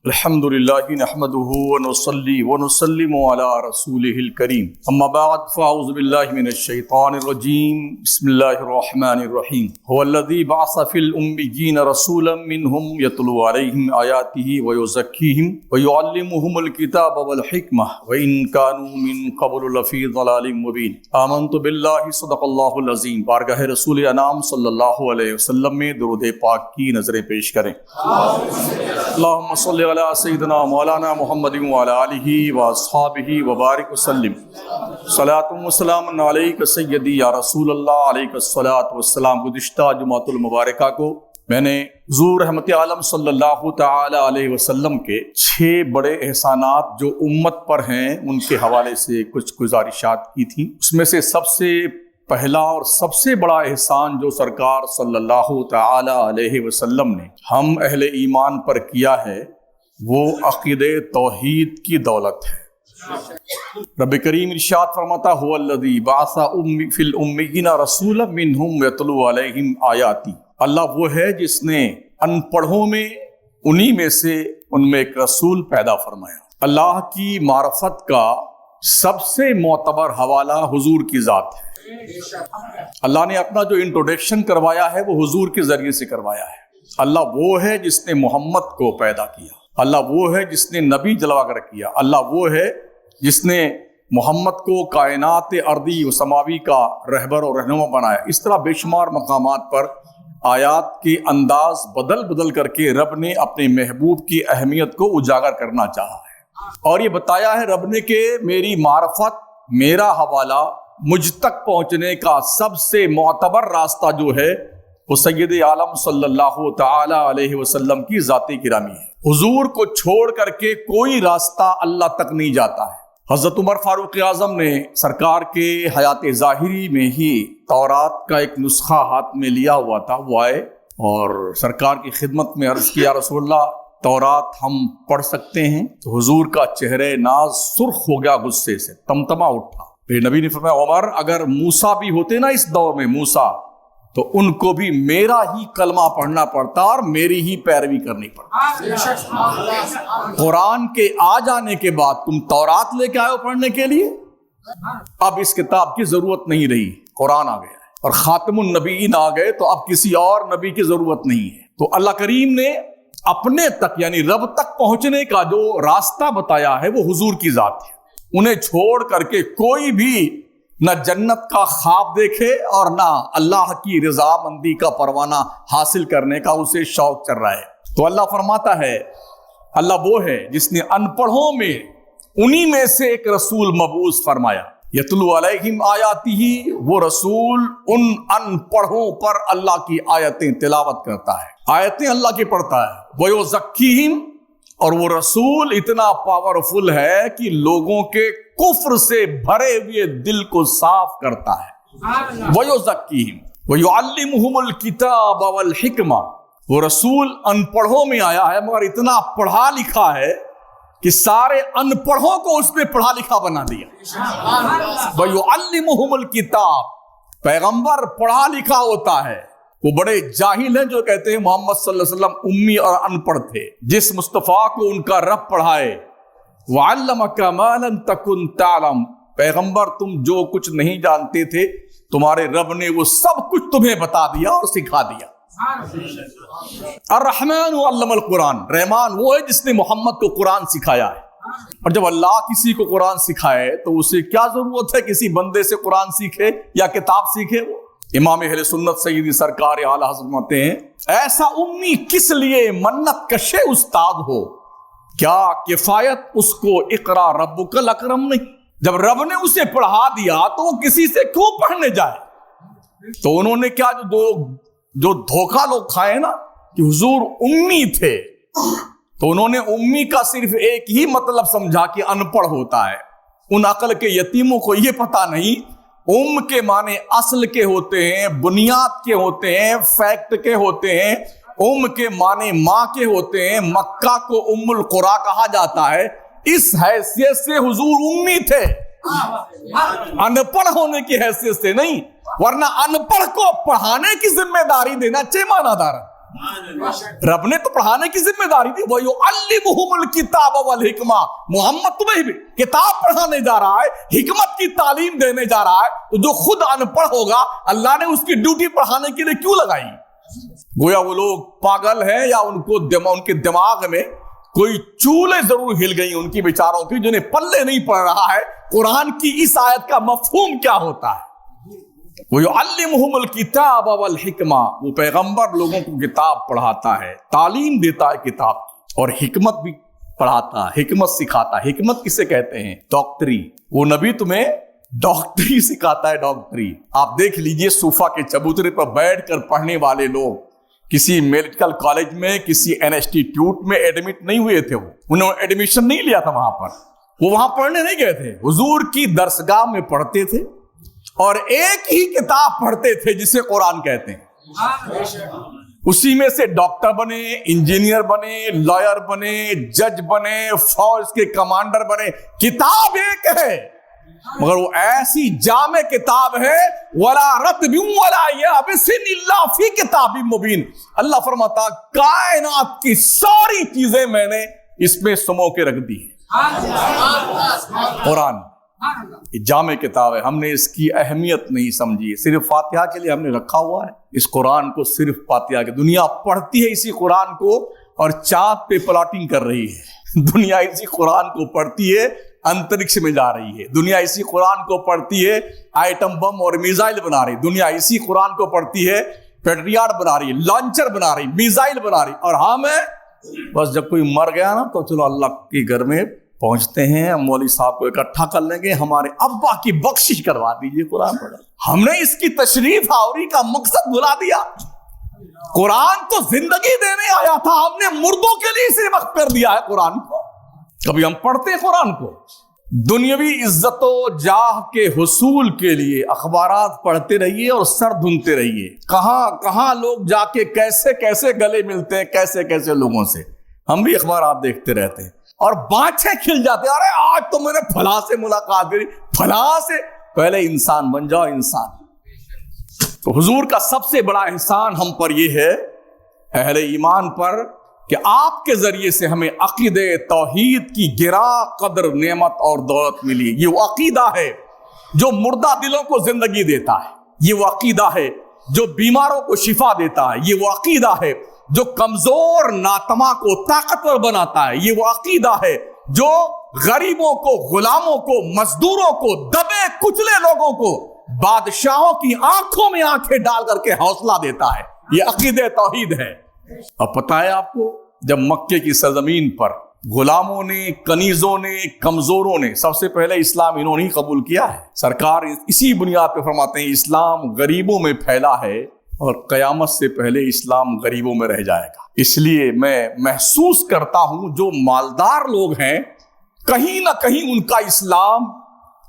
الحمد لله نحمده ونصلي ونسلم على رسوله الكريم اما بعد فاعوذ بالله من الشيطان الرجيم بسم الله الرحمن الرحيم هو الذي بعث في الأميين رسولا منهم يتلو عليهم آياته ويزكيهم ويعلمهم الكتاب والحكمة وإن كانوا من قبل لفي ضلال مبين آمنت بالله صدق الله العظيم بارگاہ رسول انام صلی اللہ علیہ وسلم میں درود پاک کی نظریں پیش کریں۔ اللہم صلی علی سیدنا مولانا محمد وعلی آلہ واصحابہ وبارک وسلم صلاۃ و سلام علیک سیدی یا رسول اللہ علیک الصلاۃ والسلام۔ گزشتہ جمعۃ المبارکہ کو میں نے حضور رحمت عالم صلی اللہ تعالی علیہ وسلم کے 6 بڑے احسانات جو امت پر ہیں ان کے حوالے سے کچھ گزارشات کی تھیں۔ اس میں سے سب سے پہلا اور سب سے بڑا احسان جو سرکار صلی اللہ تعالی علیہ وسلم نے ہم اہل ایمان پر کیا ہے وہ عقیدہ توحید کی دولت ہے۔ رب کریم ارشاد فرماتا هو الذی بعث فی الامیین رسولا منہم یتلو علیہم آیاتی، اللہ وہ ہے جس نے ان پڑھوں میں انہی میں سے ان میں ایک رسول پیدا فرمایا۔ اللہ کی معرفت کا سب سے معتبر حوالہ حضور کی ذات ہے۔ اللہ نے اپنا جو انٹروڈکشن کروایا ہے وہ حضور کے ذریعے سے کروایا ہے۔ اللہ وہ ہے جس نے محمد کو پیدا کیا، اللہ وہ ہے جس نے نبی جلوہ کر کیا، اللہ وہ ہے جس نے محمد کو کائنات ارضی و سماوی کا رہبر اور رہنما بنایا۔ اس طرح بے شمار مقامات پر آیات کے انداز بدل بدل کر کے رب نے اپنے محبوب کی اہمیت کو اجاگر کرنا چاہا ہے، اور یہ بتایا ہے رب نے کہ میری معرفت، میرا حوالہ، مجھ تک پہنچنے کا سب سے معتبر راستہ جو ہے وہ سید عالم صلی اللہ تعالی علیہ وسلم کی ذات گرامی ہے۔ حضور کو چھوڑ کر کے کوئی راستہ اللہ تک نہیں جاتا ہے۔ حضرت عمر فاروق اعظم نے سرکار کے حیات ظاہری میں ہی تورات کا ایک نسخہ ہاتھ میں لیا ہوا تھا، وہ آئے اور سرکار کی خدمت میں عرض کیا رسول اللہ تورات ہم پڑھ سکتے ہیں؟ تو حضور کا چہرہ ناز سرخ ہو گیا، غصے سے تمتما اٹھا۔ پھر نبی نے فرمایا عمر اگر موسیٰ بھی ہوتے نا اس دور میں موسیٰ، تو ان کو بھی میرا ہی کلمہ پڑھنا پڑتا اور میری ہی پیروی کرنی پڑتی۔ قرآن کے آ جانے کے بعد تم تورات لے کے آئے ہو پڑھنے کے لیے، اب اس کتاب کی ضرورت نہیں رہی، قرآن آ گیا ہے اور خاتم النبیین آ گئے تو اب کسی اور نبی کی ضرورت نہیں ہے۔ تو اللہ کریم نے اپنے تک یعنی رب تک پہنچنے کا جو راستہ بتایا ہے وہ حضور کی ذات ہے۔ انہیں چھوڑ کر کے کوئی بھی نہ جنت کا خواب دیکھے اور نہ اللہ کی رضامندی کا پروانہ حاصل کرنے کا اسے شوق چل رہا ہے۔ تو اللہ فرماتا ہے اللہ وہ ہے جس نے ان پڑھوں میں انہی میں سے ایک رسول مبعوث فرمایا۔ یتلو علیہم آیاتہ، وہ رسول ان پڑھوں پر اللہ کی آیتیں تلاوت کرتا ہے، آیتیں اللہ کی پڑھتا ہے۔ وَيُزَكِّيهِمْ، اور وہ رسول اتنا پاورفل ہے کہ لوگوں کے کفر سے بھرے ہوئے دل کو صاف کرتا ہے۔ وَيُزَكِّيهِمْ وَيُعَلِّمُهُمُ الْكِتَابَ وَالْحِكْمَةَ، وہ رسول ان پڑھوں میں آیا ہے مگر اتنا پڑھا لکھا ہے کہ سارے ان پڑھوں کو اس نے پڑھا لکھا بنا دیا۔ وَيُعَلِّمُهُمُ الْكِتَابَ، پیغمبر پڑھا لکھا ہوتا ہے۔ وہ بڑے جاہل ہیں جو کہتے ہیں محمد صلی اللہ علیہ وسلم امی اور ان پڑھ تھے۔ جس مصطفیٰ کو ان کا رب پڑھائے، وَعَلَّمَكَ مَا لَمْ تَكُنْ تَعْلَمْ، پیغمبر تم جو کچھ نہیں جانتے تھے تمہارے رب نے وہ سب کچھ تمہیں بتا دیا اور سکھا دیا۔ الرحمن علم القرآن، رحمان وہ ہے جس نے محمد کو قرآن سکھایا ہے۔ اور جب اللہ کسی کو قرآن سکھائے تو اسے کیا ضرورت ہے کسی بندے سے قرآن سیکھے یا کتاب سیکھے؟ وہ امام اہل سنت سیدی سرکار اعلیٰ حضرت فرماتے ہیں ایسا امی کس لیے منت کشے استاد ہو، کیا کفایت اس کو اقرا ربک الاکرم نہیں؟ جب رب نے اسے پڑھا دیا تو وہ کسی سے کیوں پڑھنے جائے؟ تو انہوں نے کیا جو دھوکہ لوگ کھائے نا کہ حضور امی تھے، تو انہوں نے امی کا صرف ایک ہی مطلب سمجھا کہ ان پڑھ ہوتا ہے۔ ان عقل کے یتیموں کو یہ پتا نہیں کے معنی اصل کے ہوتے ہیں، بنیاد کے ہوتے ہیں، فیکٹ کے ہوتے ہیں۔ کے معنی ماں کے ہوتے ہیں۔ مکہ کو القرا کہا جاتا ہے۔ اس حیثیت سے حضور امی تھے، ان پڑھ ہونے کی حیثیت سے نہیں، ورنہ ان پڑھ کو پڑھانے کی ذمہ داری دینا چھ معنی دار ہے۔ رب نے تو پڑھانے کی ذمہ داری دی. وَيُعَلِّمُهُمُ الْكِتَابَ وَالْحِكْمَةَ. محمد تمہیں بھی کتاب پڑھانے جا رہا ہے, حکمت کی تعلیم دینے جا رہا ہے, تو جو خود ان پڑھ ہوگا اللہ نے اس کی ڈیوٹی پڑھانے کے لیے کیوں لگائی؟ گویا وہ لوگ پاگل ہیں یا ان کے دماغ میں کوئی چولے ضرور ہل گئی ان کی بیچاروں کی, جنہیں پلے نہیں پڑ رہا ہے قرآن کی اس آیت کا مفہوم کیا ہوتا ہے. وَيُعَلِّمُهُمُ الْكِتَابَ وَالْحِكْمَةَ. وہ پیغمبر لوگوں کو کتاب پڑھاتا ہے, تعلیم دیتا ہے کتاب کی, اور حکمت بھی پڑھاتا ہے, حکمت سکھاتا ہے. حکمت کسے کہتے ہیں؟ ڈاکٹری. وہ نبی تمہیں ڈاکٹری سکھاتا ہے, ڈاکٹری. آپ دیکھ لیجئے صوفہ کے چبوترے پر بیٹھ کر پڑھنے والے لوگ کسی میڈیکل کالج میں, کسی انسٹیٹیوٹ میں ایڈمٹ نہیں ہوئے تھے. انہوں نے ایڈمیشن نہیں لیا تھا وہاں پر, وہ وہاں پڑھنے نہیں گئے تھے. حضور کی درسگاہ میں پڑھتے تھے اور ایک ہی کتاب پڑھتے تھے جسے قرآن کہتے ہیں. اسی میں سے ڈاکٹر بنے, انجینئر بنے, لائر بنے, جج بنے, فوج کے کمانڈر بنے. کتاب ایک ہے مگر وہ ایسی جامع کتاب ہے, وَلَا رَتْبٍ وَلَا يَابِسٍ إِلَّا فِي كِتَابٍ مُبِينٍ. اللہ فرماتا کائنات کی ساری چیزیں میں نے اس میں سمو کے رکھ دی ہے. قرآن یہ جامع کتاب ہے. ہم نے اس کی اہمیت نہیں سمجھی, صرف فاتحہ کے لیے ہم نے رکھا ہوا ہے اس قرآن کو. صرف فاتحہ کی دنیا پڑھتی ہے اسی قرآن کو اور چاند پہ پلاٹنگ کر رہی ہے. دنیا اسی قرآن کو پڑھتی ہے, انترکش میں جا رہی ہے. دنیا اسی قرآن کو پڑھتی ہے, ایٹم بم اور میزائل بنا رہی. دنیا اسی قرآن کو پڑھتی ہے, پیٹریاٹ بنا رہی, لانچر بنا رہی, میزائل بنا رہی. اور ہم بس جب کوئی مر گیا نا تو چلو اللہ کے گھر میں پہنچتے ہیں, مولوی صاحب کو اکٹھا کر لیں گے, ہمارے ابا کی بخشش کروا دیجیے, قرآن پڑھا. ہم نے اس کی تشریف آوری کا مقصد بھلا دیا. قرآن تو زندگی دینے آیا تھا, ہم نے مردوں کے لیے اسے وقت کر دیا ہے قرآن کو. کبھی ہم پڑھتے ہیں قرآن کو دنیاوی عزت و جاہ کے حصول کے لیے اخبارات پڑھتے رہیے اور سر دھنتے رہیے. کہاں کہاں لوگ جا کے کیسے کیسے گلے ملتے ہیں کیسے کیسے لوگوں سے. ہم بھی اخبارات دیکھتے رہتے ہیں اور بانچیں کھل جاتے ہیں, ارے آج تو میں نے فلاں سے ملاقات کری, فلاں سے. پہلے انسان بن جاؤ, انسان. تو حضور کا سب سے بڑا احسان ہم پر یہ ہے, اہل ایمان پر, کہ آپ کے ذریعے سے ہمیں عقیدہ توحید کی گراں قدر نعمت اور دولت ملی. یہ وہ عقیدہ ہے جو مردہ دلوں کو زندگی دیتا ہے. یہ وہ عقیدہ ہے جو بیماروں کو شفا دیتا ہے. یہ وہ عقیدہ ہے جو کمزور ناتما کو طاقتور بناتا ہے. یہ وہ عقیدہ ہے جو غریبوں کو, غلاموں کو, مزدوروں کو, دبے کچلے لوگوں کو بادشاہوں کی آنکھوں میں آنکھیں ڈال کر کے حوصلہ دیتا ہے. یہ عقیدہ توحید ہے. اب پتہ ہے آپ کو, جب مکے کی سرزمین پر غلاموں نے, کنیزوں نے, کمزوروں نے سب سے پہلے اسلام انہوں نے قبول کیا ہے. سرکار اسی بنیاد پہ فرماتے ہیں اسلام غریبوں میں پھیلا ہے اور قیامت سے پہلے اسلام غریبوں میں رہ جائے گا. اس لیے میں محسوس کرتا ہوں جو مالدار لوگ ہیں کہیں نہ کہیں ان کا اسلام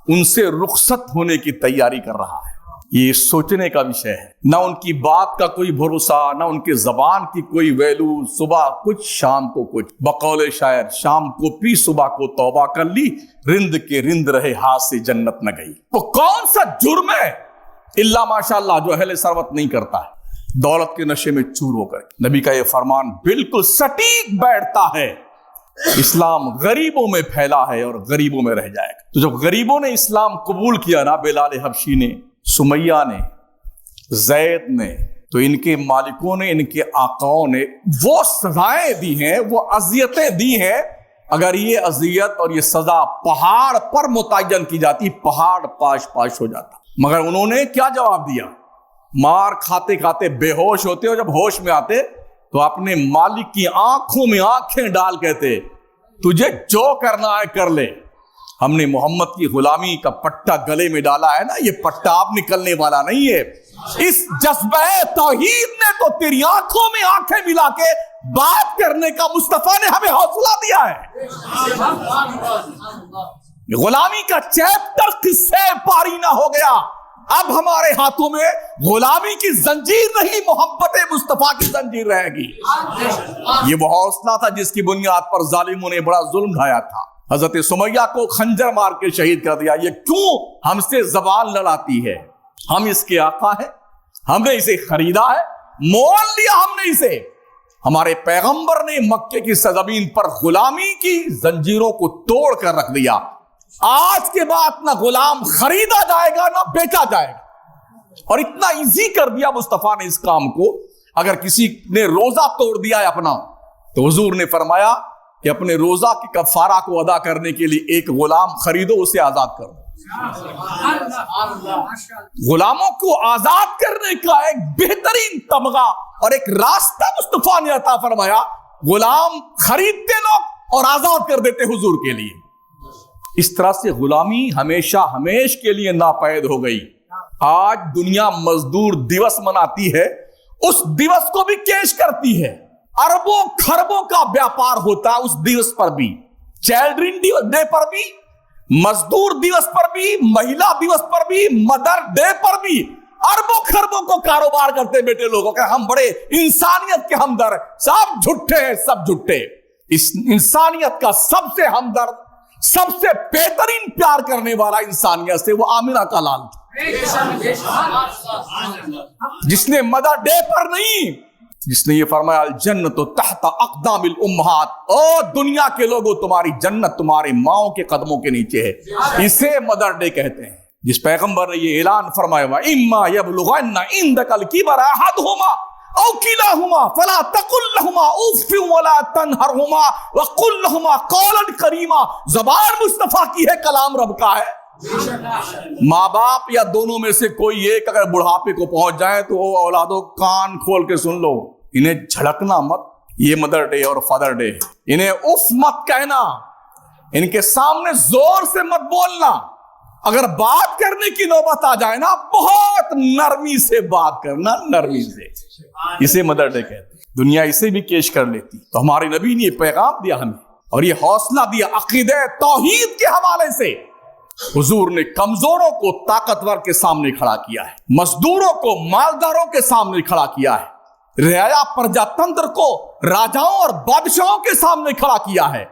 ان سے رخصت ہونے کی تیاری کر رہا ہے. یہ سوچنے کا وشے ہے. نہ ان کی بات کا کوئی بھروسہ, نہ ان کے زبان کی کوئی ویلو. صبح کچھ شام کو کچھ. بقول شاعر, شام کو پی صبح کو توبہ کر لی, رند کے رند رہے ہاتھ سے جنت نہ گئی. وہ کون سا جرم ہے اللہ ماشاء اللہ جو اہل ثروت نہیں کرتا ہے, دولت کے نشے میں چور ہو کر. نبی کا یہ فرمان بالکل سٹیک بیٹھتا ہے. اسلام غریبوں میں پھیلا ہے اور غریبوں میں رہ جائے گا. تو جب غریبوں نے اسلام قبول کیا نا, بلال حبشی نے, سمیہ نے, زید نے, تو ان کے مالکوں نے, ان کے آقاؤں نے وہ سزائیں دی ہیں, وہ اذیتیں دی ہیں. اگر یہ اذیت اور یہ سزا پہاڑ پر متعین کی جاتی, پہاڑ پاش پاش ہو جاتا. مگر انہوں نے کیا جواب دیا؟ مار کھاتے کھاتے بے ہوش ہوتے, اور جب ہوش میں آتے تو اپنے مالک کی آنکھوں میں آنکھیں ڈال کہتے, تجھے جو کرنا ہے کر لے. ہم نے محمد کی غلامی کا پٹا گلے میں ڈالا ہے نا, یہ پٹا آپ نکلنے والا نہیں ہے. اس جذبہ توحید نے تو تیری آنکھوں میں آنکھیں ملا کے بات کرنے کا مصطفیٰ نے ہمیں حوصلہ دیا ہے. غلامی کا چیپٹر قصے پاری نہ ہو گیا. اب ہمارے ہاتھوں میں غلامی کی زنجیر نہیں, محبت مصطفیٰ کی زنجیر رہے گی. یہ وہ حوصلہ تھا جس کی بنیاد پر ظالموں نے بڑا ظلم ڈھایا تھا. حضرت سمیہ کو خنجر مار کے شہید کر دیا. یہ کیوں ہم سے زبان لڑاتی ہے؟ ہم اس کے آقا ہیں, ہم نے اسے خریدا ہے. مول لیا ہم نے اسے. ہمارے پیغمبر نے مکے کی سرزمین پر غلامی کی زنجیروں کو توڑ کر رکھ دیا. آج کے بعد نہ غلام خریدا جائے گا نہ بیچا جائے گا. اور اتنا ایزی کر دیا مصطفیٰ نے اس کام کو. اگر کسی نے روزہ توڑ دیا ہے اپنا تو حضور نے فرمایا کہ اپنے روزہ کی کفارہ کو ادا کرنے کے لیے ایک غلام خریدو, اسے آزاد کر دو. غلاموں کو آزاد کرنے کا ایک بہترین تمغہ اور ایک راستہ مصطفیٰ نے عطا فرمایا. غلام خریدتے لوگ اور آزاد کر دیتے حضور کے لیے. اس طرح سے غلامی ہمیشہ ہمیش کے لیے ناپید ہو گئی. آج دنیا مزدور دیوس مناتی ہے, اس دیوس کو بھی کیش کرتی ہے. اربوں خربوں کا بیاپار ہوتا ہے اس دیوس پر بھی. چلڈرن ڈے پر بھی, مزدور دیوس پر بھی, مہیلا دیوس پر بھی, مدر ڈے پر بھی اربوں خربوں کو کاروبار کرتے بیٹے لوگوں کہ ہم بڑے انسانیت کے ہمدرد. سب جھوٹے ہیں, سب جھوٹے. اس انسانیت کا سب سے ہمدرد, سب سے بہترین پیار کرنے والا انسانیت سے وہ آمنہ کا لال تھا, جس نے مدر ڈے پر نہیں, جس نے یہ فرمایا الجنت تحت اقدام الامہات, او دنیا کے لوگوں تمہاری جنت تمہاری ماؤں کے قدموں کے نیچے ہے. اسے مدر ڈے کہتے ہیں. جس پیغمبر نے یہ اعلان فرمایا ہوا اما یبلغن عندک الکبر احدہما او کلاہما فلا تقل لہما اف ولا تنہرہما وقل لہما قولا کریما. زبان مصطفیٰ کی ہے, کلام رب کا ہے. ماں باپ یا دونوں میں سے کوئی ایک اگر بڑھاپے کو پہنچ جائے تو اولادوں کان کھول کے سن لو, انہیں جھڑکنا مت. یہ مدر ڈے اور فادر ڈے, انہیں اف مت کہنا, ان کے سامنے زور سے مت بولنا. اگر بات کرنے کی نوبت آ جائے نا, بہت نرمی سے بات کرنا, نرمی سے. اسے مدر ڈے کہتے ہیں. دنیا اسے بھی کیش کر لیتی. تو ہمارے نبی نے یہ پیغام دیا ہمیں اور یہ حوصلہ دیا عقیدہ توحید کے حوالے سے. حضور نے کمزوروں کو طاقتور کے سامنے کھڑا کیا ہے, مزدوروں کو مالداروں کے سامنے کھڑا کیا ہے, رعایا پرجا تنتر کو راجاؤں اور بادشاہوں کے سامنے کھڑا کیا ہے.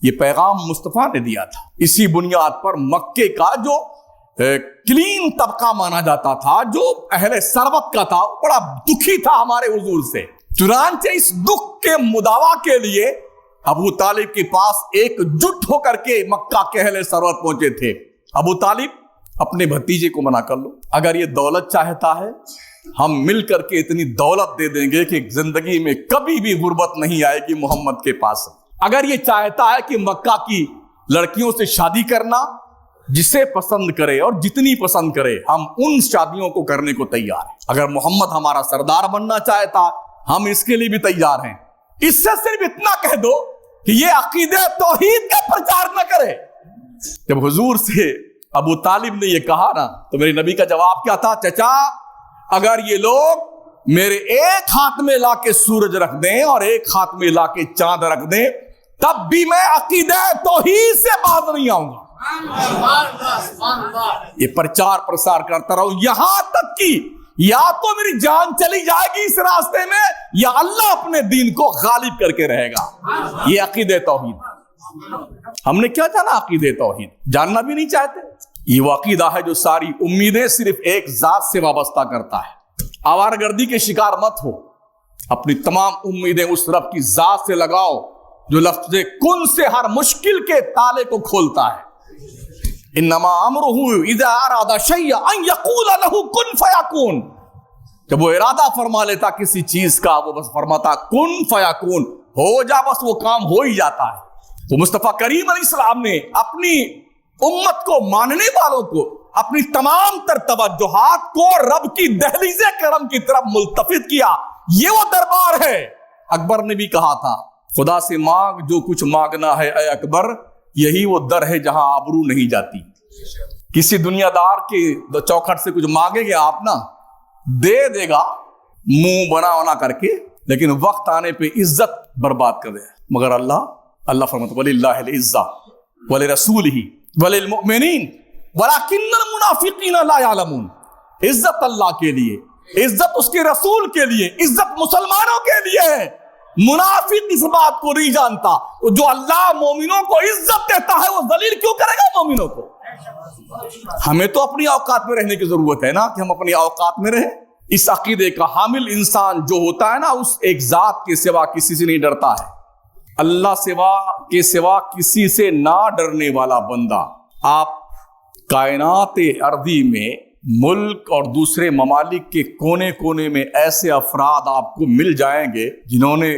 یہ پیغام مصطفیٰ نے دیا تھا. اسی بنیاد پر مکے کا جو کلین طبقہ مانا جاتا تھا, جو اہل ثروت کا تھا, بڑا دکھی تھا ہمارے حضور سے. چنانچہ اس دکھ کے مداوا کے لیے ابو طالب کے پاس ایک جٹ ہو کر کے مکہ کے اہل ثروت پہنچے تھے. ابو طالب, اپنے بھتیجے کو منع کر لو, اگر یہ دولت چاہتا ہے ہم مل کر کے اتنی دولت دے دیں گے کہ زندگی میں کبھی بھی غربت نہیں آئے گی محمد کے پاس. اگر یہ چاہتا ہے کہ مکہ کی لڑکیوں سے شادی کرنا, جسے پسند کرے اور جتنی پسند کرے, ہم ان شادیوں کو کرنے کو تیار ہیں. اگر محمد ہمارا سردار بننا چاہتا, ہم اس کے لیے بھی تیار ہیں. اس سے صرف اتنا کہہ دو کہ یہ عقیدہ توحید کا پرچار نہ کرے. جب حضور سے ابو طالب نے یہ کہا نا, تو میرے نبی کا جواب کیا تھا؟ چچا, اگر یہ لوگ میرے ایک ہاتھ میں لا کے سورج رکھ دیں اور ایک ہاتھ میں لا کے چاند رکھ دیں, تب بھی میں عقیدہ توحید سے باز نہیں آؤں گا. یہ پرچار پرسار کرتا رہو, یہاں تک کہ یا تو میری جان چلی جائے گی اس راستے میں, یا اللہ اپنے دین کو غالب کر کے رہے گا. یہ عقیدہ توحید. ہم نے کیا جانا عقیدہ توحید؟ جاننا بھی نہیں چاہتے. یہ وہ عقیدہ ہے جو ساری امیدیں صرف ایک ذات سے وابستہ کرتا ہے. آوارہ گردی کے شکار مت ہو, اپنی تمام امیدیں اس رب کی ذات سے لگاؤ جو لفظ کن سے ہر مشکل کے تالے کو کھولتا ہے. انما امرہ اذا اراد شیئا ان یقول له کن فیکون. جب وہ ارادہ فرما لیتا کسی چیز کا, وہ بس فرماتا کن فیکون, ہو جا, بس وہ کام ہو ہی جاتا ہے. تو مصطفیٰ کریم علیہ السلام نے اپنی امت کو, ماننے والوں کو, اپنی تمام تر توجہات کو رب کی دہلیز کرم کی طرف ملتفت کیا. یہ وہ دربار ہے. اکبر نے بھی کہا تھا, خدا سے مانگ جو کچھ مانگنا ہے اے اکبر, یہی وہ در ہے جہاں آبرو نہیں جاتی. کسی دنیا دار کے چوکھٹ سے کچھ مانگیں گے آپ نا, دے دے گا منہ بنا ہونا کر کے, لیکن وقت آنے پہ عزت برباد کر دے. مگر اللہ فرماتا وَلِلَّهِ الْعِزَّةُ وَلِرَسُولِهِ وَلِلْمُؤْمِنِينَ وَلَكِنَّ الْمُنَافِقِينَ لَا يَعْلَمُونَ. عزت اللہ کے لیے, عزت اس کے رسول کے لیے, عزت مسلمانوں کے لیے ہے. منافق اس بات کو نہیں جانتا. جو اللہ مومنوں کو عزت دیتا ہے وہ ذلیل کیوں کرے گا مومنوں کو؟ ہمیں تو اپنی اوقات میں رہنے کی ضرورت ہے نا, کہ ہم اپنی اوقات میں رہیں. اس عقیدے کا حامل انسان جو ہوتا ہے نا، اس ایک ذات کے سوا کسی سے نہیں ڈرتا ہے. اللہ کے سوا کسی سے نہ ڈرنے والا بندہ. آپ کائنات ارضی میں ملک اور دوسرے ممالک کے کونے کونے میں ایسے افراد آپ کو مل جائیں گے جنہوں نے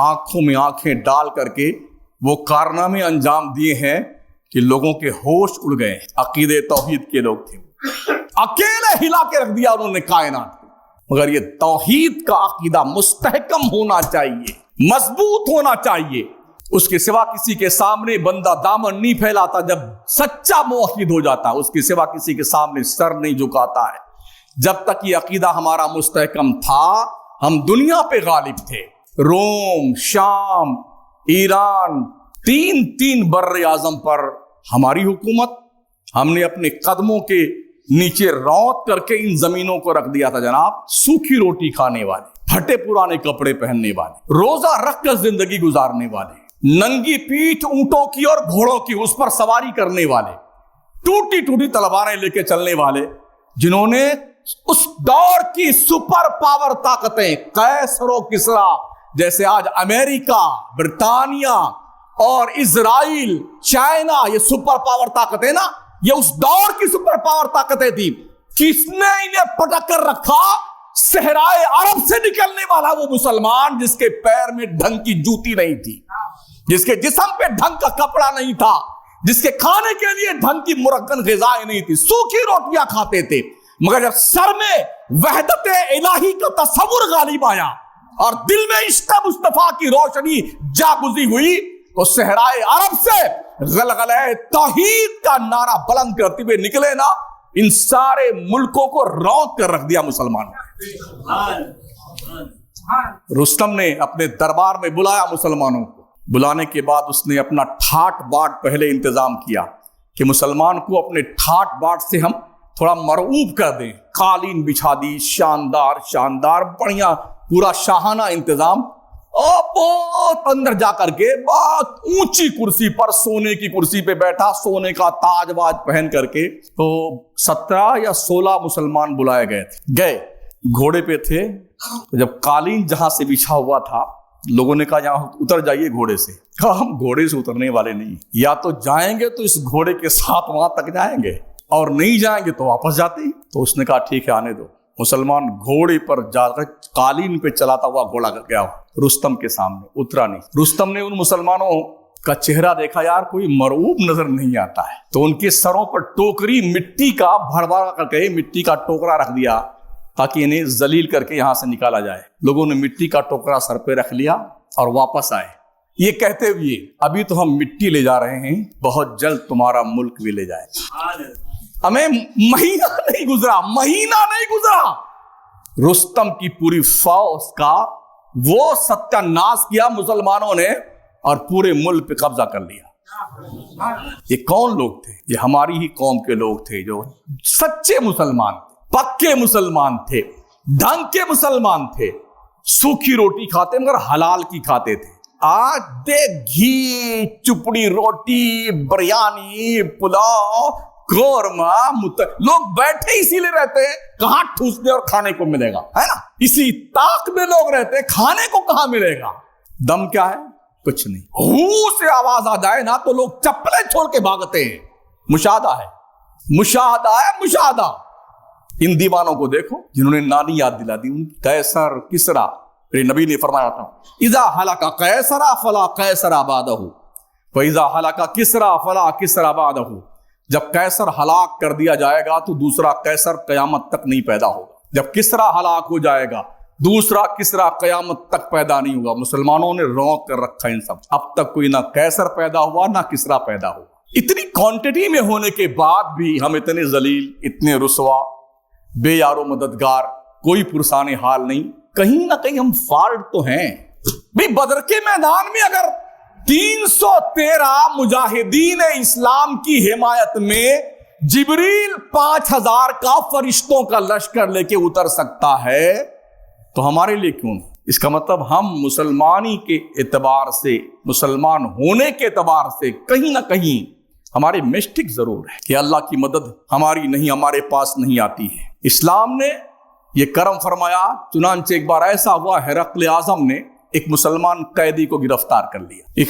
آنکھوں میں آنکھیں ڈال کر کے وہ کارنامے انجام دیے ہیں کہ لوگوں کے ہوش اڑ گئے. عقیدے توحید کے لوگ تھے، اکیلے ہلا کے رکھ دیا انہوں نے کائنات کو. مگر یہ توحید کا عقیدہ مستحکم ہونا چاہیے، مضبوط ہونا چاہیے. اس کے سوا کسی کے سامنے بندہ دامن نہیں پھیلاتا. جب سچا موحد ہو جاتا ہے اس کے سوا کسی کے سامنے سر نہیں جھکاتا ہے. جب تک یہ عقیدہ ہمارا مستحکم تھا ہم دنیا پہ غالب تھے. روم، شام، ایران، تین بر اعظم پر ہماری حکومت. ہم نے اپنے قدموں کے نیچے روت کر کے ان زمینوں کو رکھ دیا تھا جناب. سوکھی روٹی کھانے والے، پھٹے پرانے کپڑے پہننے والے، روزہ رکھ کر زندگی گزارنے والے، ننگی پیٹھ اونٹوں کی اور گھوڑوں کی اس پر سواری کرنے والے، ٹوٹی تلواریں لے کے چلنے والے، جنہوں نے اس دور کی سپر پاور طاقتیں قیصر و کسریٰ جیسے آج امریکہ، برطانیہ اور اسرائیل، چائنا، یہ سپر پاور طاقتیں نا، یہ اس دور کی سپر پاور طاقتیں تھی. کس نے انہیں پٹک کر رکھا؟ صحرائے عرب سے نکلنے والا وہ مسلمان جس کے پیر میں ڈھنگ کی جوتی نہیں تھی، جس کے جسم پہ ڈھنگ کا کپڑا نہیں تھا، جس کے کھانے کے لیے ڈھنگ کی مرکن غذائیں نہیں تھی، سوکھی روٹیاں کھاتے تھے. مگر جب سر میں وحدت الہی کا تصور غالب آیا اور دل میں عشق مصطفیٰ کی روشنی جاگزی ہوئی تو صحرائے عرب سے غلغلہ توحید کا نعرہ بلند کرتے ہوئے نکلے نا، ان سارے ملکوں کو روت کر رکھ دیا مسلمانوں. رستم نے اپنے دربار میں بلایا مسلمانوں کو. بلانے کے بعد اس نے اپنا ٹھاٹ باٹ پہلے انتظام کیا کہ مسلمان کو اپنے ٹھاٹ باٹ سے ہم تھوڑا مرعوب کر دیں. قالین بچھا دی، شاندار بڑھیا پورا شاہانہ انتظام. اور بہت اندر جا کر کے بہت اونچی کرسی پر، سونے کی کرسی پہ بیٹھا، سونے کا تاج واج پہن کر کے. تو 17 یا 16 مسلمان بلائے گئے گھوڑے پہ تھے. جب قالین جہاں سے بچھا ہوا تھا لوگوں نے کہا یہاں اتر جائیے گھوڑے سے. کہا ہم گھوڑے سے اترنے والے نہیں، یا تو جائیں گے تو اس گھوڑے کے ساتھ وہاں تک جائیں گے اور نہیں جائیں گے تو واپس جاتے ہی. تو اس نے کہا ٹھیک ہے آنے دو. مسلمان گھوڑے پر جا کر قالین پہ چلاتا ہوا گھوڑا گیا رستم کے سامنے، اترا نہیں. رستم نے ان مسلمانوں کا چہرہ دیکھا، یار کوئی مرعوب نظر نہیں آتا ہے. تو ان کے سروں پر ٹوکری مٹی کا بھر کر کے مٹی کا ٹوکرا رکھ دیا تاکہ انہیں ذلیل کر کے یہاں سے نکالا جائے. لوگوں نے مٹی کا ٹوکرا سر پہ رکھ لیا اور واپس آئے یہ کہتے ہوئے ابھی تو ہم مٹی لے جا رہے ہیں، بہت جلد تمہارا ملک بھی لے جائے. ہمیں مہینہ نہیں گزرا رستم کی پوری فوج کا وہ ستیہ ناش کیا مسلمانوں نے اور پورے ملک پہ قبضہ کر لیا. یہ کون لوگ تھے؟ یہ ہماری ہی قوم کے لوگ تھے جو سچے مسلمان تھے، پکے مسلمان تھے، ڈھنگ کے مسلمان تھے. سوکھی روٹی کھاتے مگر حلال کی کھاتے تھے. آج دیکھ گھی، چپڑی روٹی، بریانی، پلاؤ، قورمہ، لوگ بیٹھے اسی لیے رہتے ہیں کہاں ٹھوسنے اور کھانے کو ملے گا، ہے نا. اسی طاق میں لوگ رہتے ہیں، کھانے کو کہاں ملے گا. دم کیا ہے؟ کچھ نہیں. ہو سے آواز آ جائے نا تو لوگ چپلیں چھوڑ کے بھاگتے ہیں. مشاہدہ ہے. ان دیوانوں کو دیکھو جنہوں نے نانی یاد دلا دی. قیصر، کسریٰ. میرے نبی نے فرمایا تھا اذا ہلک قیصر فلا قیصر بعدہ واذا ہلک کسریٰ فلا کسریٰ بعدہ. جب قیصر ہلاک کر دیا جائے گا تو دوسرا قیصر قیامت تک نہیں پیدا ہوگا. جب کسریٰ ہلاک ہو جائے گا دوسرا کسریٰ قیامت تک پیدا نہیں ہوگا. مسلمانوں نے روک کر رکھا ان سب. اب تک کوئی نہ قیصر پیدا ہوا نہ کسریٰ پیدا ہوا. اتنی کوانٹٹی میں ہونے کے بعد بھی ہم اتنے ذلیل، اتنے رسوا، بے یار و مددگار، کوئی پرسان حال نہیں. کہیں نہ کہیں ہم فالٹ تو ہیں. بھی بدر کے میدان میں اگر 313 مجاہدین اسلام کی حمایت میں جبریل 5000 کا فرشتوں کا لشکر لے کے اتر سکتا ہے تو ہمارے لیے کیوں نہیں؟ اس کا مطلب ہم مسلمانی کے اعتبار سے، مسلمان ہونے کے اعتبار سے کہیں نہ کہیں ہمارے مسٹک ضرور ہے کہ اللہ کی مدد ہماری نہیں، ہمارے پاس نہیں آتی ہے. اسلام نے یہ کرم فرمایا، چنانچہ ایک بار ایسا ہوا ہرقل اعظم نے ایک مسلمان قیدی کو گرفتار کر لیا، ایک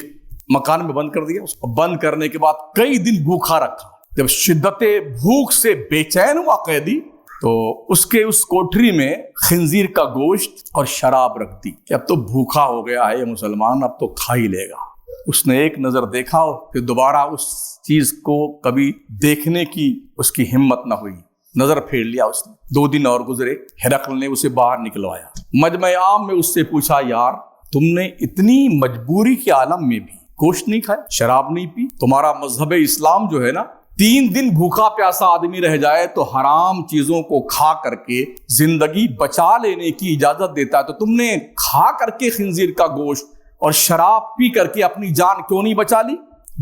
مکان میں بند کر دیا، اس کو بند کرنے کے بعد کئی دن بھوکا رکھا۔ جب شدت بھوک سے بے چین ہوا قیدی تو اس کوٹری میں خنزیر کا گوشت اور شراب رکھ دی کہ اب تو بھوکا ہو گیا ہے یہ مسلمان، اب تو کھا ہی لے گا۔ اس نے ایک نظر دیکھا اور پھر دوبارہ اس چیز کو کبھی دیکھنے کی اس کی ہمت نہ ہوئی، نظر پھیر لیا اس نے۔ 2 دن اور گزرے، ہرقل نے اسے باہر نکلوایا، مجمع عام میں اس سے پوچھا، یار تم نے اتنی مجبوری کے عالم میں بھی گوشت نہیں کھایا، شراب نہیں پی؟ تمہارا مذہب اسلام جو ہے نا 3 دن بھوکا پیاسا آدمی رہ جائے تو حرام چیزوں کو کھا کر کے زندگی بچا لینے کی اجازت دیتا ہے، تو تم نے کھا کر کے خنزیر کا گوشت اور شراب پی کر کے اپنی جان کیوں نہیں بچا لی؟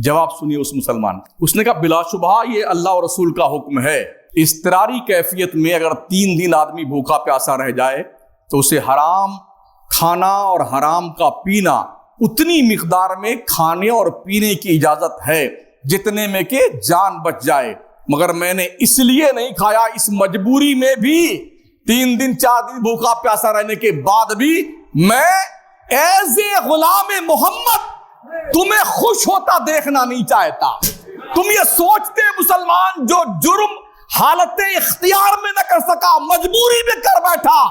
جواب سنیے اس مسلمان، اس نے کہا بلا شبہ یہ اللہ اور رسول کا حکم ہے، اضطراری کیفیت میں اگر 3 دن آدمی بھوکا پیاسا رہ جائے تو اسے حرام کھانا اور حرام کا پینا اتنی مقدار میں کھانے اور پینے کی اجازت ہے جتنے میں کہ جان بچ جائے، مگر میں نے اس لیے نہیں کھایا، اس مجبوری میں بھی 3 دن 4 دن بھوکا پیاسا رہنے کے بعد بھی میں ایز اے غلام محمد تمہیں خوش ہوتا دیکھنا نہیں چاہتا۔ تم یہ سوچتے مسلمان جو جرم حالت اختیار میں نہ کر سکا، مجبوری میں کر بیٹھا،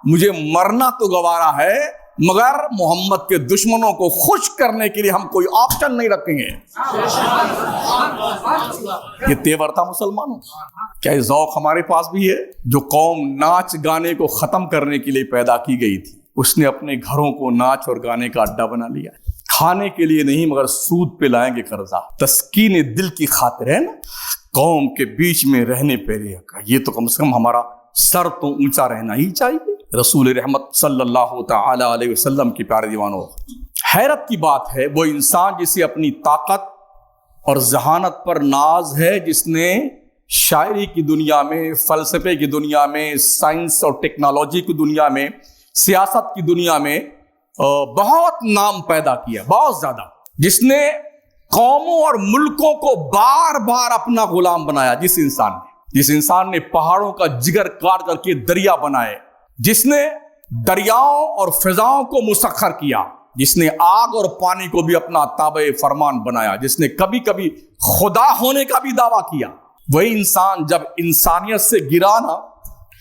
مجھے مرنا تو گوارا ہے مگر محمد کے دشمنوں کو خوش کرنے کے لیے ہم کوئی آپشن نہیں رکھیں گے۔ یہ تیور تھا مسلمانوں۔ کیا یہ ذوق ہمارے پاس بھی ہے؟ جو قوم ناچ گانے کو ختم کرنے کے لیے پیدا کی گئی تھی، اس نے اپنے گھروں کو ناچ اور گانے کا اڈا بنا لیا۔ کھانے کے لیے نہیں مگر سود پہ لائیں گے قرضہ، تسکین دل کی خاطر ہے نا، قوم کے بیچ میں رہنے پہ رہے گا، یہ تو کم سے کم ہمارا سر تو اونچا رہنا ہی چاہیے۔ رسول رحمت صلی اللہ تعالی علیہ وسلم کی پیارے دیوانوں، حیرت کی بات ہے وہ انسان جسے اپنی طاقت اور ذہانت پر ناز ہے، جس نے شاعری کی دنیا میں، فلسفے کی دنیا میں، سائنس اور ٹیکنالوجی کی دنیا میں، سیاست کی دنیا میں بہت نام پیدا کیا، بہت زیادہ، جس نے قوموں اور ملکوں کو بار بار اپنا غلام بنایا، جس انسان نے پہاڑوں کا جگر کاٹ کر کے دریا بنائے، جس نے دریاؤں اور فضاؤں کو مسخر کیا، جس نے آگ اور پانی کو بھی اپنا تابع فرمان بنایا، جس نے کبھی کبھی خدا ہونے کا بھی دعویٰ کیا، وہی انسان جب انسانیت سے گرا نا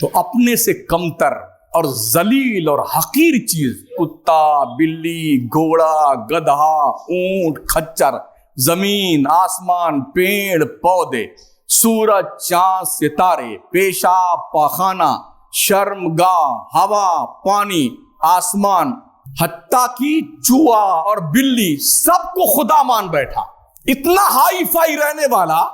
تو اپنے سے کمتر اور ذلیل اور حقیر چیز، کتا، بلی، گھوڑا، گدھا، اونٹ، کھچر، زمین، آسمان، پیڑ، پودے، سورج، چاند، ستارے، پیشاب، پاخانہ، شرمگاہ، ہوا، پانی، آسمان، حتیٰ کی چوہا اور بلی، سب کو خدا مان بیٹھا۔ اتنا ہائی فائی رہنے والا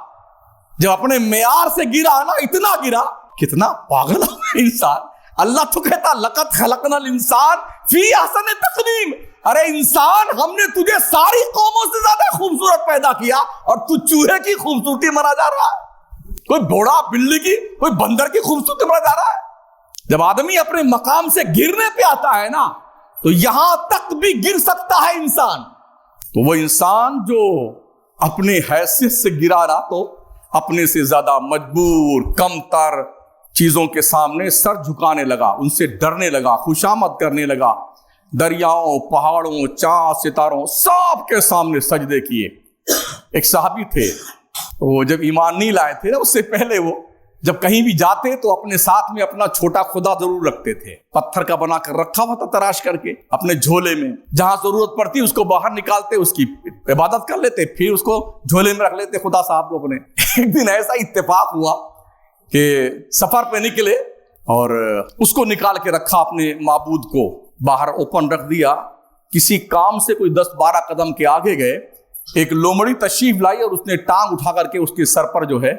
جب اپنے معیار سے گرا نا، اتنا گرا، کتنا پاگل ہے انسان۔ اللہ تو کہتا لقد خلقنا الانسان فی احسن تقویم، ارے انسان ہم نے تجھے ساری قوموں سے زیادہ خوبصورت پیدا کیا اور تو چوہے کی خوبصورتی منا جا رہا ہے، کوئی بھوڑا بلی کی، کوئی بندر کی خوبصورتی منا جا رہا ہے۔ جب آدمی اپنے مقام سے گرنے پہ آتا ہے نا تو یہاں تک بھی گر سکتا ہے انسان۔ تو وہ انسان جو اپنے حیثیت سے گرا رہا تو اپنے سے زیادہ مجبور، کمتر چیزوں کے سامنے سر جھکانے لگا، ان سے ڈرنے لگا، خوشامد کرنے لگا، دریاؤں، پہاڑوں، چاند، ستاروں سب کے سامنے سجدے کیے۔ ایک صحابی تھے، وہ جب ایمان نہیں لائے تھے نا، اس سے پہلے وہ جب کہیں بھی جاتے تو اپنے ساتھ میں اپنا چھوٹا خدا ضرور رکھتے تھے، پتھر کا بنا کر رکھا ہوا تھا تراش کر کے اپنے جھولے میں، جہاں ضرورت پڑتی اس کو باہر نکالتے، اس کی عبادت کر لیتے، پھر اس کو جھولے میں رکھ لیتے خدا صاحب کو اپنے۔ ایک دن ایسا اتفاق ہوا کہ سفر پہ نکلے اور اس کو نکال کے رکھا، اپنے معبود کو باہر اوپن رکھ دیا، کسی کام سے کوئی 10-12 قدم کے آگے گئے، ایک لومڑی تشریف لائی اور اس نے ٹانگ اٹھا کر کے اس کے سر پر جو ہے